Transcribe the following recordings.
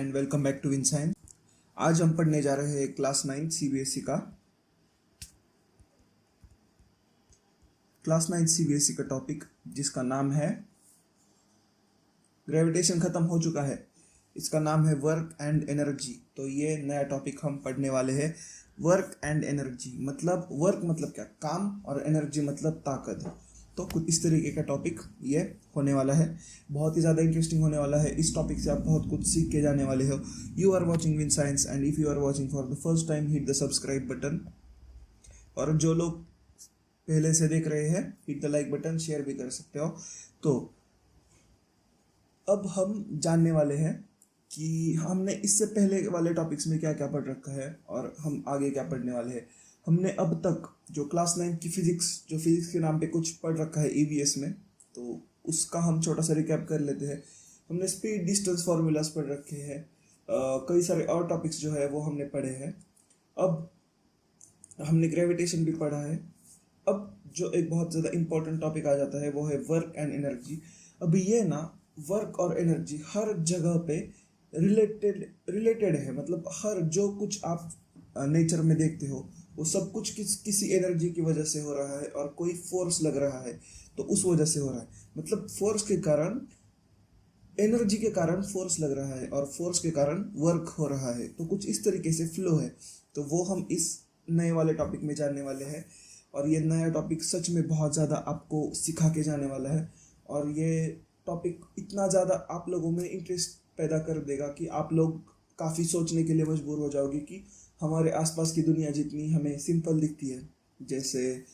And welcome back to Win Science. आज हम पढ़ने जा रहे हैं क्लास 9 सीबीएसई का टॉपिक जिसका नाम है ग्रेविटेशन। खत्म हो चुका है, इसका नाम है वर्क एंड एनर्जी। तो ये नया टॉपिक हम पढ़ने वाले हैं। वर्क एंड एनर्जी मतलब वर्क मतलब क्या, काम, और एनर्जी मतलब ताकत। तो कुछ इस तरीके का टॉपिक ये होने वाला है। बहुत ही ज़्यादा इंटरेस्टिंग होने वाला है। इस टॉपिक से आप बहुत कुछ सीख के जाने वाले हो। You are watching win science and if you are watching for the first time hit the subscribe button, और जो लोग पहले से देख रहे हैं hit the like button, share भी कर सकते हो। तो अब हम जानने वाले हैं कि हमने इससे पहले वाले टॉपिक्स में क्या क्या पढ़ रखा है और हम आगे क्या पढ़ने वाले हैं। हमने अब तक जो क्लास 9 की फिजिक्स के नाम पे कुछ पढ़ रखा है ईवीएस में, तो उसका हम छोटा सा रिकैप कर लेते हैं। हमने स्पीड डिस्टेंस फार्मूलाज पढ़ रखे हैं। कई सारे और टॉपिक्स जो है वो हमने पढ़े हैं। अब हमने ग्रेविटेशन भी पढ़ा है। अब जो एक बहुत ज़्यादा इंपॉर्टेंट टॉपिक आ जाता है वो है वर्क एंड एनर्जी। अब ये ना वर्क और एनर्जी हर जगह पे रिलेटेड है। मतलब हर जो कुछ आप नेचर में देखते हो वो सब कुछ किसी एनर्जी की वजह से हो रहा है, और कोई फोर्स लग रहा है तो उस वजह से हो रहा है। मतलब फोर्स के कारण, एनर्जी के कारण फोर्स लग रहा है, और फोर्स के कारण वर्क हो रहा है। तो कुछ इस तरीके से फ्लो है। तो वो हम इस नए वाले टॉपिक में जानने वाले हैं। और ये नया टॉपिक सच में बहुत ज़्यादा आपको सिखा के जाने वाला है। और ये टॉपिक इतना ज़्यादा आप लोगों में इंटरेस्ट पैदा कर देगा कि आप लोग काफ़ी सोचने के लिए मजबूर हो जाओगे कि हमारे आसपास की दुनिया जितनी हमें सिंपल दिखती है, जैसे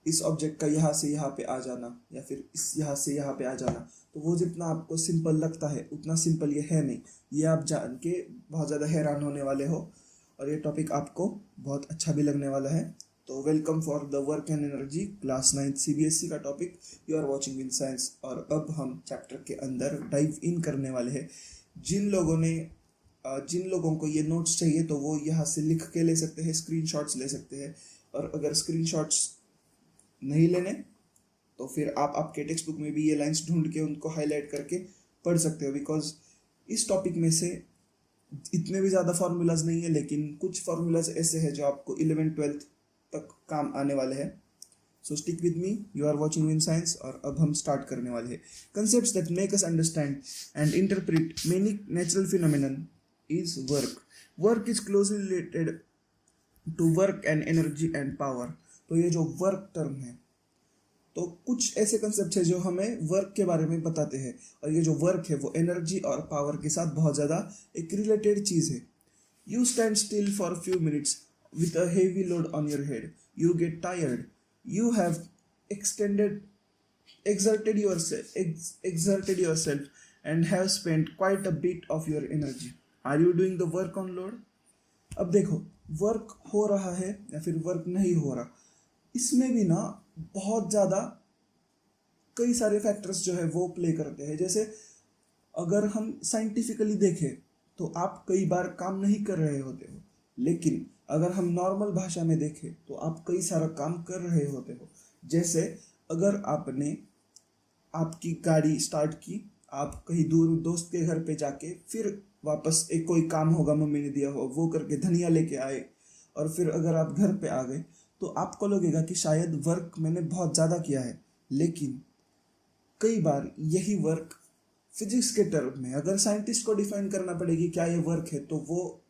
इस ऑब्जेक्ट का यहाँ से यहाँ पे आ जाना या फिर इस यहाँ से यहाँ पे आ जाना, तो वो जितना आपको सिंपल लगता है उतना सिंपल ये है नहीं। ये आप जान के बहुत ज़्यादा हैरान होने वाले हो, और ये टॉपिक आपको बहुत अच्छा भी लगने वाला है। तो welcome for the work and energy class 9 CBSE का topic. You are watching win science. और अब हम चैप्टर के अंदर डाइव इन करने वाले हैं। जिन लोगों को ये नोट्स चाहिए तो वो यहाँ से लिख के ले सकते हैं, स्क्रीनशॉट्स ले सकते हैं। और अगर स्क्रीनशॉट्स नहीं लेने तो फिर आप आपके टेक्स्ट बुक में भी ये लाइंस ढूंढ के उनको हाईलाइट करके पढ़ सकते हो। बिकॉज इस टॉपिक में से इतने भी ज़्यादा फार्मूलाज नहीं है, लेकिन कुछ फार्मूलाज ऐसे हैं जो आपको 11th-12th तक काम आने वाले हैं। So stick with me, you are watching win science. और अब हम स्टार्ट करने वाले हैं। Concepts that make us understand and interpret many natural phenomenon is work. Work is closely related to work and energy and power. तो ये जो work term है, तो कुछ ऐसे कंसेप्ट है जो हमें वर्क के बारे में बताते हैं। और ये जो वर्क है वो एनर्जी और पावर के साथ बहुत ज़्यादा एक रिलेटेड चीज़ है। You stand still for few minutes with a heavy load on your head, you get tired, you have exerted yourself and have spent quite a bit of your energy. Are you doing the work on load? अब देखो, work हो रहा है या फिर work नहीं हो रहा, इसमें भी ना बहुत ज़्यादा कई सारे फैक्टर्स जो है वो प्ले करते हैं। जैसे अगर हम साइंटिफिकली देखें तो आप कई बार काम नहीं कर रहे होते हो, लेकिन अगर हम नॉर्मल भाषा में देखें तो आप कई सारा काम कर रहे होते हो। जैसे अगर आपने आपकी गाड़ी स्टार्ट की, आप कहीं दूर दोस्त के घर पे जाके फिर वापस एक कोई काम होगा मम्मी ने दिया हो वो करके धनिया लेके आए, और फिर अगर आप घर पे आ गए तो आपको लगेगा कि शायद वर्क मैंने बहुत ज़्यादा किया है। लेकिन कई बार यही वर्क फिजिक्स के टर्म में अगर साइंटिस्ट को डिफाइन करना पड़ेगी क्या ये वर्क है, तो वो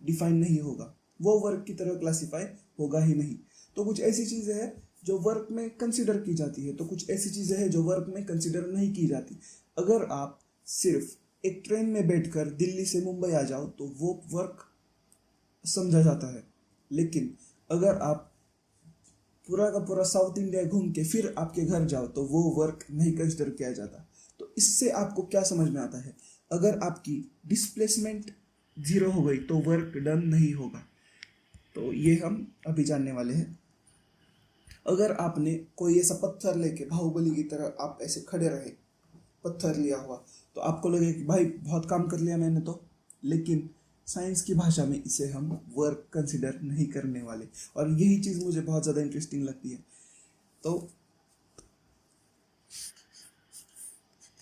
डिफाइन नहीं होगा, वो वर्क की तरह क्लासीफाई होगा ही नहीं। तो कुछ ऐसी चीज़ें हैं जो वर्क में कंसिडर की जाती है, तो कुछ ऐसी चीज़ें हैं जो वर्क में कंसिडर नहीं की जाती। अगर आप सिर्फ एक ट्रेन में बैठकर दिल्ली से मुंबई आ जाओ तो वो वर्क समझा जाता है, लेकिन अगर आप पूरा का पूरा साउथ इंडिया घूम के फिर आपके घर जाओ तो वो वर्क नहीं कंसिडर किया जाता। तो इससे आपको क्या समझ में आता है, अगर आपकी डिस्प्लेसमेंट 0 हो गई तो वर्क डन नहीं होगा। तो ये हम अभी जानने वाले हैं। अगर आपने कोई ऐसा पत्थर लेके बाहुबली की तरह आप ऐसे खड़े रहे, पत्थर लिया हुआ, तो आपको लगे कि भाई बहुत काम कर लिया मैंने तो, लेकिन साइंस की भाषा में इसे हम वर्क कंसिडर नहीं करने वाले। और यही चीज़ मुझे बहुत ज़्यादा इंटरेस्टिंग लगती है। तो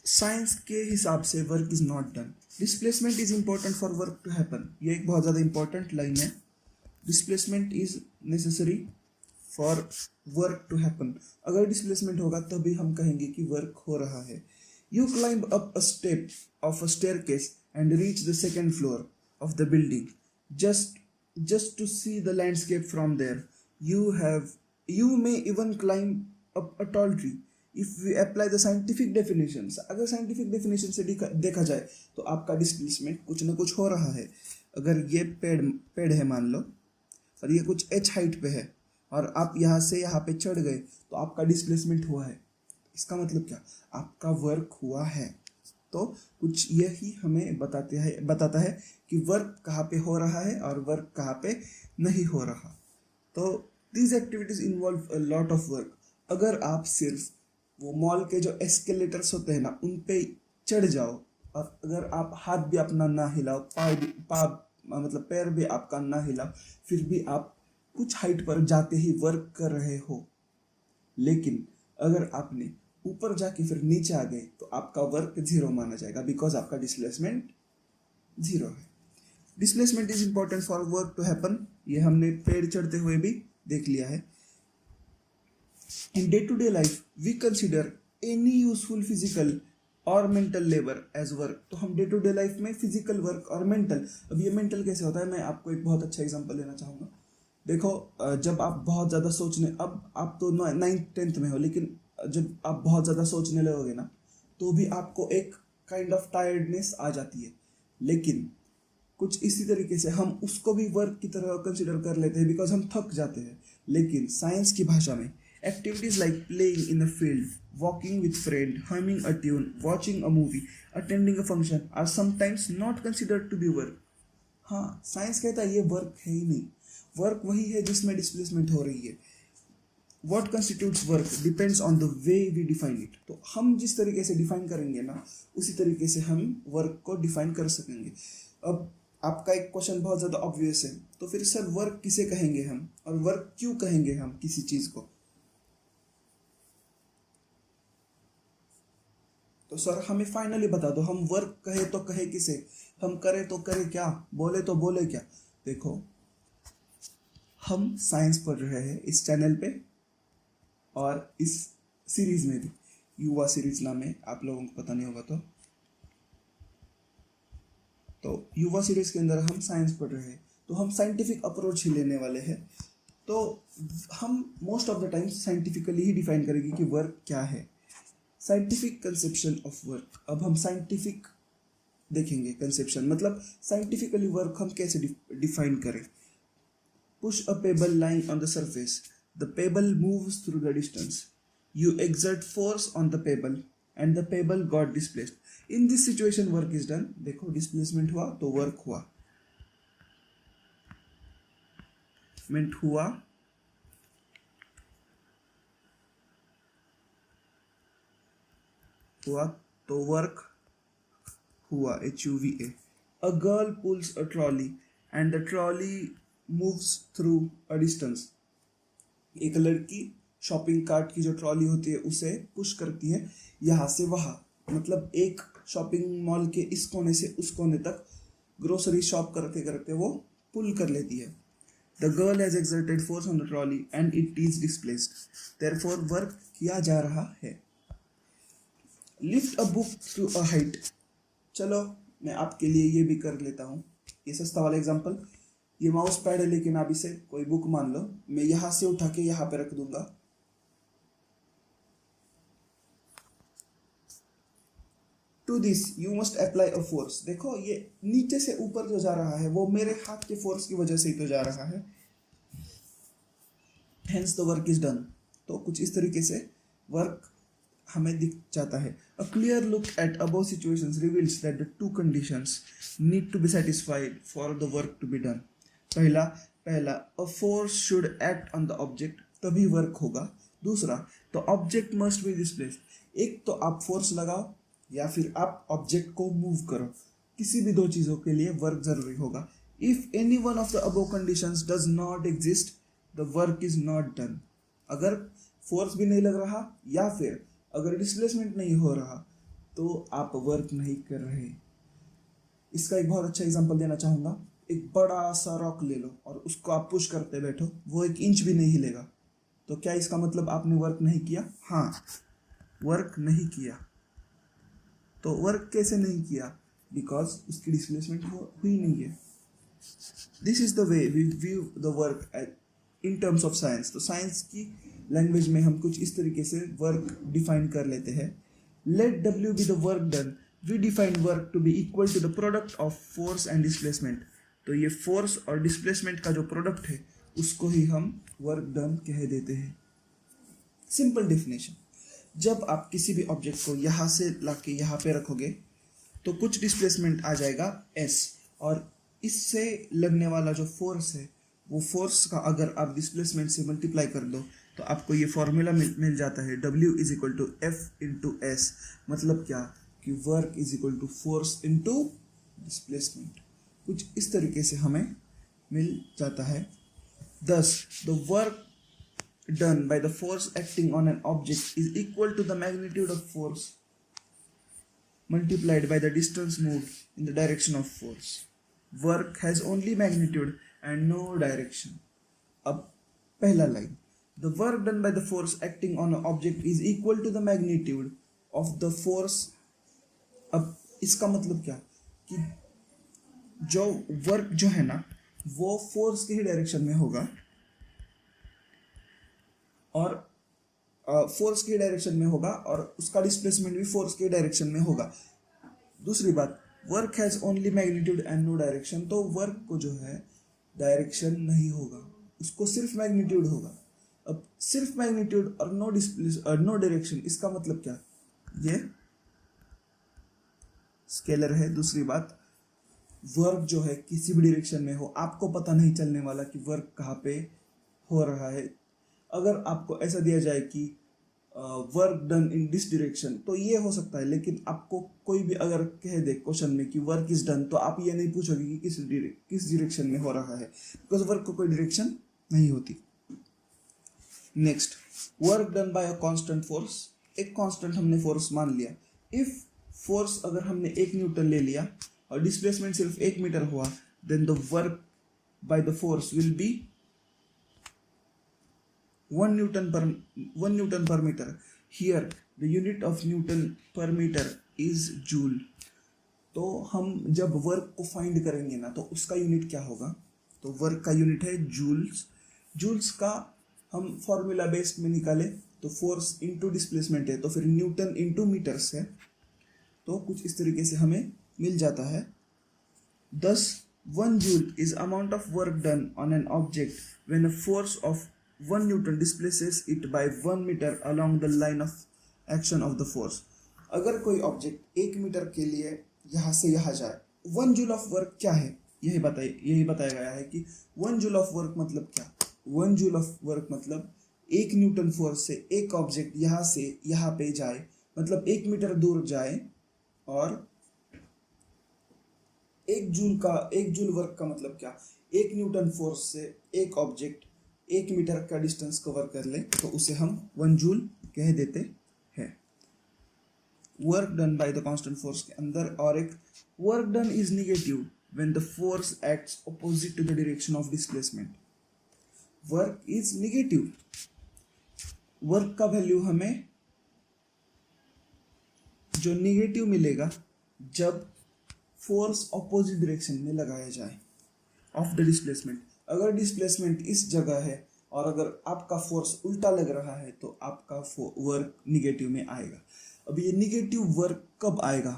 साइंस के हिसाब से work is not done. Displacement is important for work to happen, ये एक बहुत ज़्यादा इंपॉर्टेंट लाइन है. Displacement is necessary for work to happen. अगर डिस्प्लेसमेंट होगा तभी हम कहेंगे कि वर्क हो रहा है. You climb up a step of a staircase and reach the second floor of the building just just to see the landscape from there. You may even climb up a tall tree. If we apply the scientific definitions, अगर scientific definition से देखा जाए तो आपका displacement कुछ ना कुछ हो रहा है. अगर ये पेड़ है मान लो और ये कुछ h हाइट पे है और आप यहाँ से यहाँ पे चढ़ गए तो आपका डिस्प्लेसमेंट हुआ है. इसका मतलब क्या, आपका वर्क हुआ है. तो कुछ यही हमें बताता है कि वर्क कहाँ पे हो रहा है और वर्क कहाँ पे नहीं हो रहा. तो these activities involve a lot of work. अगर आप सिर्फ वो मॉल के जो एस्केलेटर्स होते हैं ना उन पे चढ़ जाओ और अगर आप हाथ भी अपना ना हिलाओ, मतलब पैर भी आपका ना हिलाओ, फिर भी आप कुछ हाइट पर जाते ही वर्क कर रहे हो. लेकिन अगर आपने ऊपर जाके फिर नीचे आ गए तो आपका वर्क जीरो माना जाएगा बिकॉज आपका डिस्प्लेसमेंट जीरो है. Displacement is important for work to happen, ये हमने पेड़ चढ़ते हुए भी देख लिया है. In day to day life we consider any useful physical और मेंटल लेबर एज वर्क. तो हम डे टू डे लाइफ में फिजिकल वर्क और मेंटल, अब ये मेंटल कैसे होता है मैं आपको एक बहुत अच्छा एग्जांपल देना चाहूँगा. देखो जब आप बहुत ज़्यादा सोचने, अब आप तो 9th-10th में हो, लेकिन जब आप बहुत ज़्यादा सोचने लगोगे ना तो भी आपको एक काइंड ऑफ टायर्डनेस आ जाती है. लेकिन कुछ इसी तरीके से हम उसको भी वर्क की तरह कंसिडर कर लेते हैं बिकॉज हम थक जाते हैं. लेकिन साइंस की भाषा में activities like playing in a field, walking with friend, humming a tune, watching a movie, attending a function are sometimes not considered to be work. हाँ, साइंस कहता है ये वर्क है ही नहीं. वर्क वही है जिसमें डिस्प्लेसमेंट हो रही है. What constitutes work depends on the way we define it. तो हम जिस तरीके से डिफाइन करेंगे ना उसी तरीके से हम वर्क को डिफाइन कर सकेंगे. अब आपका एक क्वेश्चन बहुत ज़्यादा ऑब्वियस है, तो फिर सर वर्क किसे कहेंगे हम और वर्क क्यों कहेंगे हम किसी चीज़ को. तो सर हमें फाइनली बता दो, हम वर्क कहे तो कहे किसे, हम करें तो करें क्या, बोले तो बोले क्या. देखो हम साइंस पढ़ रहे हैं इस चैनल पे और इस सीरीज में भी, युवा सीरीज नाम है, आप लोगों को पता नहीं होगा तो युवा सीरीज के अंदर हम साइंस पढ़ रहे हैं तो हम साइंटिफिक अप्रोच ही लेने वाले हैं. तो हम most of the time scientifically he define करेंगे कि वर्क क्या है. Scientific conception of work. अब हम साइंटिफिक देखेंगे कंसेप्शन, मतलब साइंटिफिकली वर्क हम कैसे डिफाइन करें. Push a payable lying on the surface. The pebble moves through the distance. You exert force on the pebble and the pebble got displaced. In this situation work is done. देखो displacement हुआ तो work हुआ. हुआ तो work हुआ. HUVA. A girl pulls a trolley and the trolley moves through a distance. एक लड़की shopping cart की जो ट्रॉली होती है उसे पुश करती है यहाँ से वहाँ, मतलब एक शॉपिंग मॉल के इस कोने से उस कोने तक ग्रोसरी शॉप करते करते वो पुल कर लेती है. The girl has exerted force on the trolley and it is displaced. Therefore work किया जा रहा है. Lift a book through a height. चलो मैं आपके लिए ये भी कर लेता हूँ, ये सस्ता वाला एग्जाम्पल. ये माउस पैड है लेकिन आप इसे कोई बुक मान लो, मैं यहाँ से उठा के यहाँ पे रख दूंगा. To this you must apply a force. देखो ये नीचे से ऊपर जो जा रहा है वो मेरे हाथ के फोर्स की वजह से ही तो जा रहा है. Hence the work is done. तो कुछ इस तरीके से वर्क हमें दिख जाता है. A clear look at above situations reveals that the two conditions need to be satisfied for the work to be done. पहला a force should act on the object, तभी वर्क होगा. दूसरा तो ऑब्जेक्ट मस्ट बी डिस्प्लेस्ड. एक तो आप force लगाओ या फिर आप ऑब्जेक्ट को मूव करो, किसी भी दो चीज़ों के लिए वर्क जरूरी होगा. If any one of the above conditions does not exist the work is not done. अगर फोर्स भी नहीं लग रहा या फिर अगर डिस्प्लेसमेंट नहीं हो रहा तो आप वर्क नहीं कर रहे. इसका एक बहुत अच्छा एग्जांपल देना चाहूँगा। एक बड़ा सा रॉक ले लो और उसको आप पुश करते बैठो, वो 1 इंच भी नहीं हिलेगा। तो क्या इसका मतलब आपने वर्क नहीं किया? हाँ, वर्क नहीं किया। तो वर्क कैसे नहीं किया? बिकॉज उसकी डिस्प्लेसमेंट हुई नहीं है। This is the way we view the work in terms of science. तो साइंस की लैंग्वेज में हम कुछ इस तरीके से वर्क डिफाइन कर लेते हैं। Let W be the work done. We define work to be equal to the product of force and displacement. तो ये फोर्स और डिस्प्लेसमेंट का जो प्रोडक्ट है उसको ही हम वर्क डन कह देते हैं। सिंपल डेफिनेशन, जब आप किसी भी ऑब्जेक्ट को यहाँ से लाके यहाँ पे रखोगे तो कुछ डिस्प्लेसमेंट आ जाएगा s, और इससे लगने वाला जो फोर्स है वो फोर्स का अगर आप डिस्प्लेसमेंट से मल्टीप्लाई कर दो तो आपको ये फॉर्मूला मिल जाता है W is equal to F into S. मतलब क्या कि work is equal to force into displacement. कुछ इस तरीके से हमें मिल जाता है। Thus, the work done by the force acting on an object is equal to the magnitude of force multiplied by the distance moved in the direction of force. Work has only magnitude and no direction. अब पहला line, the work done by the force acting on an object is equal to the magnitude of the force. अब इसका मतलब क्या कि जो work जो है ना वो फोर्स के ही डायरेक्शन में होगा और फोर्स के डायरेक्शन में होगा और उसका डिस्प्लेसमेंट भी फोर्स के डायरेक्शन में होगा। दूसरी बात, work has only magnitude and no direction. तो वर्क को जो है डायरेक्शन नहीं होगा, उसको सिर्फ मैग्नीट्यूड होगा। अब सिर्फ मैग्नीट्यूड और नो डायरेक्शन, इसका मतलब क्या? ये स्केलर है। दूसरी बात, वर्क जो है किसी भी डायरेक्शन में हो आपको पता नहीं चलने वाला कि वर्क कहाँ पे हो रहा है। अगर आपको ऐसा दिया जाए कि work done in this direction तो ये हो सकता है, लेकिन आपको कोई भी अगर कह दे क्वेश्चन में कि वर्क इज डन तो आप ये नहीं पूछोगे कि किस डायरेक्शन में हो रहा है, बिकॉज वर्क को कोई डायरेक्शन नहीं होती। Next, work done bye a constant force. एक कांस्टेंट हमने फोर्स मान लिया। इफ फोर्स अगर हमने 1 न्यूटन ले लिया और डिस्प्लेसमेंट सिर्फ 1 मीटर हुआ, then the work by the force will be 1 Newton per meter. Here the unit of Newton per meter is joule. तो हम जब वर्क को फाइंड करेंगे ना तो उसका यूनिट क्या होगा? तो वर्क का यूनिट है जूल्स। जूल्स का हम फॉर्मूला बेस्ड में निकाले तो फोर्स इंटू डिस्प्लेसमेंट है, तो फिर न्यूटन इंटू मीटर्स है। तो कुछ इस तरीके से हमें मिल जाता है। Thus 1 joule is amount of work done on an object when a force of 1 Newton displaces it by 1 meter along the line of action of the force. अगर कोई ऑब्जेक्ट 1 मीटर के लिए यहाँ से यहाँ जाए, 1 जूल ऑफ वर्क क्या है यही बताया गया है कि 1 जूल ऑफ वर्क मतलब क्या? 1 जूल ऑफ वर्क मतलब 1 न्यूटन फोर्स से एक ऑब्जेक्ट यहाँ से यहाँ पे जाए, मतलब 1 मीटर दूर जाए, और 1 जूल वर्क का मतलब क्या? 1 न्यूटन फोर्स से एक ऑब्जेक्ट 1 मीटर का डिस्टेंस कवर कर ले तो उसे हम 1 जूल कह देते हैं। Work done by the constant force के अंदर और एक work done is negative when the force acts opposite to the direction of displacement. Work is negative. Work का वैल्यू हमें जो नेगेटिव मिलेगा जब फोर्स ऑपोजिट डायरेक्शन में लगाया जाए ऑफ द डिस्प्लेसमेंट। अगर डिस्प्लेसमेंट इस जगह है और अगर आपका फोर्स उल्टा लग रहा है तो आपका वर्क निगेटिव में आएगा। अब ये निगेटिव वर्क कब आएगा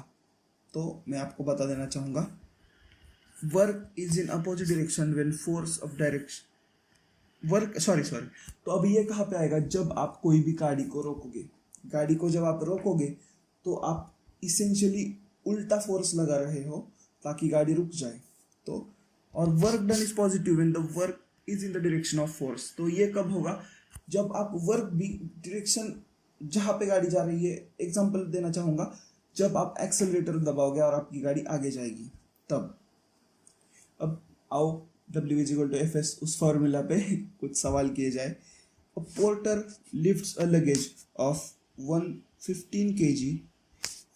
तो मैं आपको बता देना चाहूँगा। Work is in opposite direction when force of direction work sorry तो अब ये कहाँ पे आएगा? जब आप कोई भी गाड़ी को रोकोगे। गाड़ी को जब आप रोकोगे तो आप इसेंशियली उल्टा फोर्स लगा रहे हो ताकि गाड़ी रुक जाए। तो और work done is positive when the work is in the direction of force. तो ये कब होगा? जब आप वर्क भी डायरेक्शन जहाँ पे गाड़ी जा रही है, एग्जांपल देना चाहूँगा, जब आप एक्सेलरेटर दबाओगे और आपकी गाड़ी आगे जाएगी तब। अब आओ W is equal to FS उस फॉर्मूला पे कुछ सवाल किए जाए। A porter lifts a luggage of 115 kg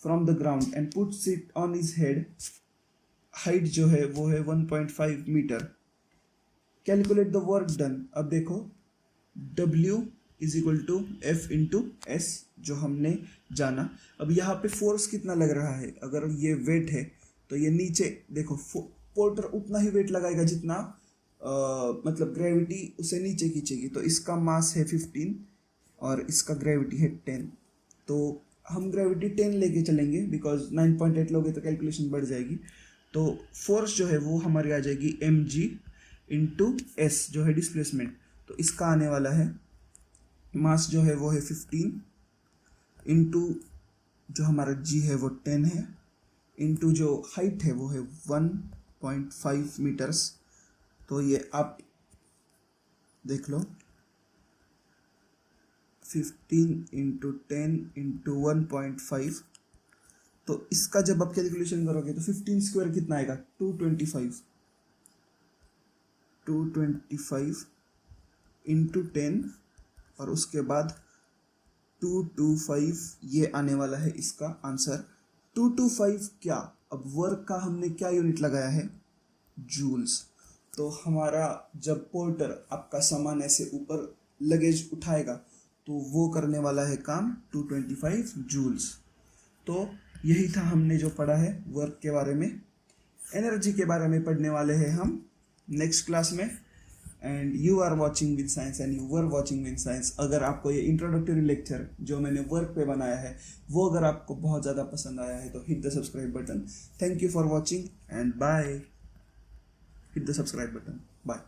from the ground and puts it on his head. Height जो है वो है 1.5 metre. Calculate the work done. अब देखो W is equal to F into S जो हमने जाना। अब यहाँ पे फोर्स कितना लग रहा है, अगर ये वेट है तो ये नीचे देखो पोर्टर उतना ही वेट लगाएगा जितना मतलब ग्रेविटी उसे नीचे खींचेगी। तो इसका मास है 15 और इसका ग्रेविटी है 10। तो हम ग्रेविटी 10 लेके चलेंगे बिकॉज 9.8 लोगे तो कैलकुलेशन बढ़ जाएगी। तो फोर्स जो है वो हमारी आ जाएगी mg इंटू एस जो है डिस्प्लेसमेंट। तो इसका आने वाला है मास जो है वो है 15 इंटू जो हमारा g है वो 10 है इंटू जो हाइट है वो है 1.5 मीटर्स। तो ये आप देख लो 15 इंटू 10 इंटू 1.5। तो इसका जब आप कैलकुलेशन करोगे तो 15 स्क्वायर कितना आएगा 225 इंटू 10 और उसके बाद 225 ये आने वाला है इसका आंसर। 225 क्या, अब वर्क का हमने क्या यूनिट लगाया है जूल्स। तो हमारा जब पोर्टर आपका सामान ऐसे ऊपर लगेज उठाएगा तो वो करने वाला है काम 225 जूल्स। तो यही था हमने जो पढ़ा है वर्क के बारे में। एनर्जी के बारे में पढ़ने वाले हैं हम नेक्स्ट क्लास में। And you are watching with science and you were watching with science. अगर आपको ये इंट्रोडक्टरी लेक्चर जो मैंने वर्क पे बनाया है वो अगर आपको बहुत ज़्यादा पसंद आया है तो hit the subscribe button. Thank you for watching and bye. Hit the subscribe button. Bye.